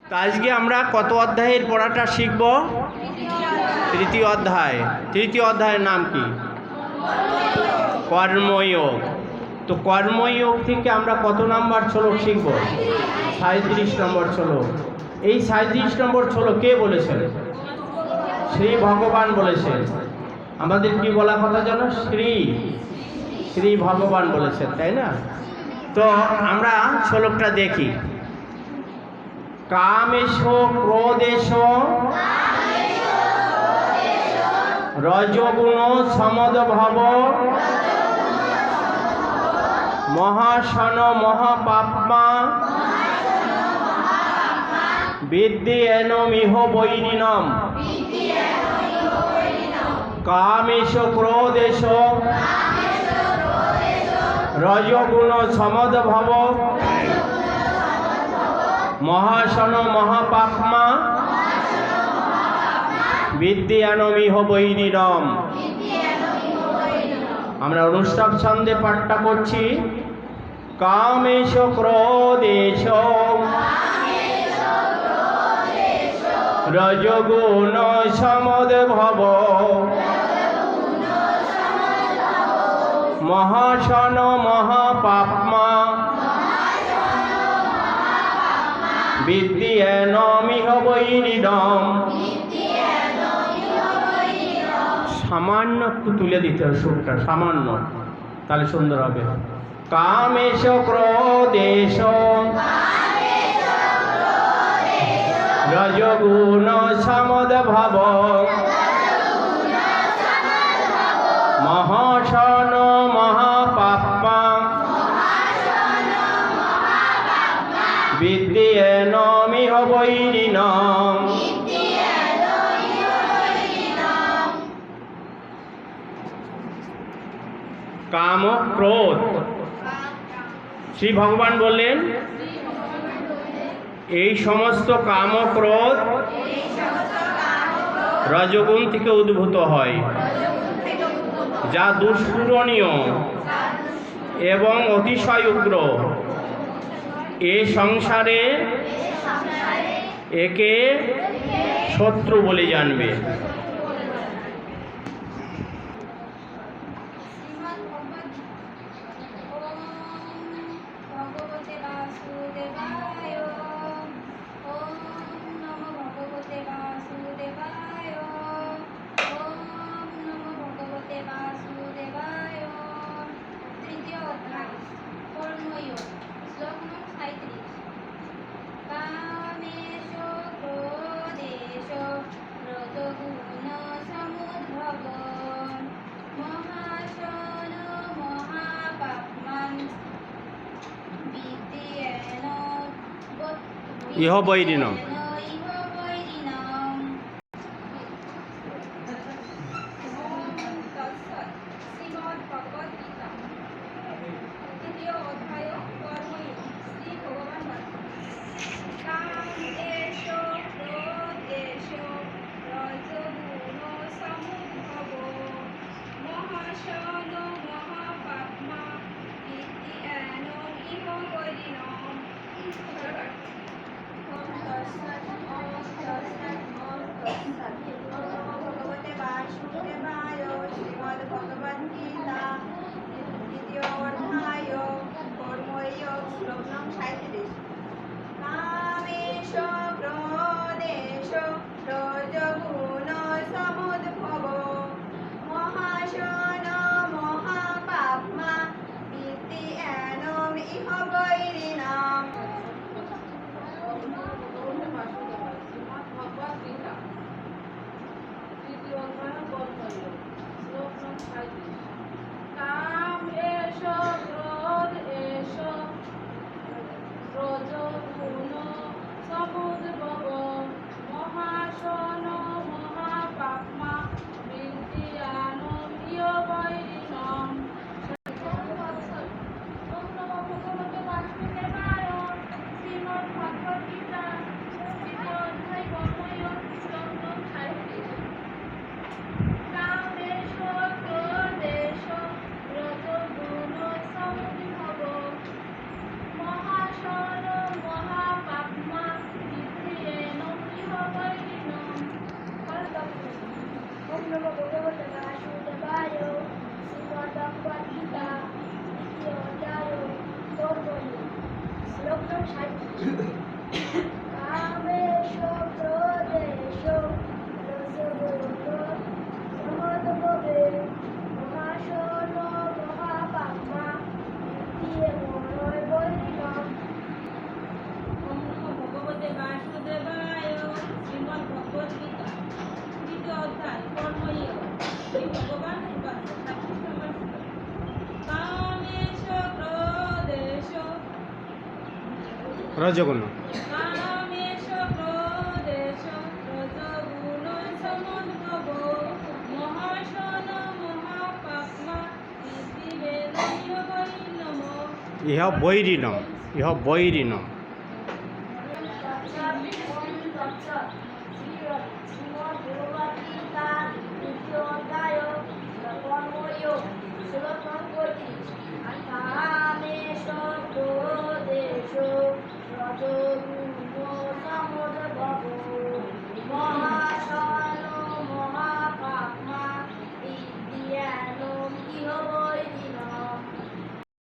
তো আজকে আমরা কত অধ্যায়ের পড়াটা শিখব? তৃতীয় অধ্যায়। তৃতীয় অধ্যায়ের নাম কি? কর্মযোগ। তো কর্মযোগ থেকে আমরা কত নাম্বার শ্লোক শিখব? 37 নম্বর শ্লোক। এই 37 নম্বর শ্লোক কে বলেছেন? শ্রী ভগবান বলেছেন। আমাদের কি বলা কথা জানো? শ্রী ভগবান বলেছেন, তাই না? তো আমরা শ্লোকটা দেখি। কামেশ ক্রোধেশ রজগুণ সমদ্ভব মহাশন মহাপাপ্মা বিদ্যেন মিহ বৈরিণম। কামেশ ক্রোধেশ রজগুণ সমদ্ভব মহাশন মহাপাপ্মা বিদ্যানমিহ বৈরিণম। আমরা অনুষ্টাপ ছন্দে পাঠটা করছি। কামেশ ক্রোধেশ রজগুণ সমদ্ভব মহাশন মহাপাপ্মা বিদ্যেনমিহ বৈরিণম। সামান্য একটু তুলে দিতে হবে সুরটা, সামান্য, তাহলে সুন্দর হবে। কামেশ ক্রোধেশ রজগুণ সমদ্ভব মহাশন মহাপাপ্মা বিদ্যেনমিহ বৈরিণম। কাম ক্রোধ, শ্রী ভগবান বললেন এই সমস্ত কাম ক্রোধ রজগুণ থেকে উদ্ভূত হয়, যা দুষ্পূরণীয় এবং অতিশয় উগ্র। এ সংসারে একে শত্রু বলে জানবে। ইহ বৈরিণম। কামেশ প্রদেশ সমদভবে মহাশন মহাপাত্মা দিয়ে মনয় বলিল ওম নমো ভগবতে বাসুদেবায়। শ্রীমদ্ ভগবদ গীতা তৃতীয় অধ্যায় কর্মযোগ। শ্রী ভগবান উপাস্য 26 নম্বর শ্লোক। কামেশ ক্রোধেশ রজগুণ কামেশ ক্রোধেশ রজগুণ সমদ্ভব মহাশন মহাপাপ্মা ইতিবেদয় বৈনম। ইহ বৈরিণম, ইহ বৈরিণম। শ্রীমদ্ ভগবদ্গীতা দ্বিতীয় অধ্যায়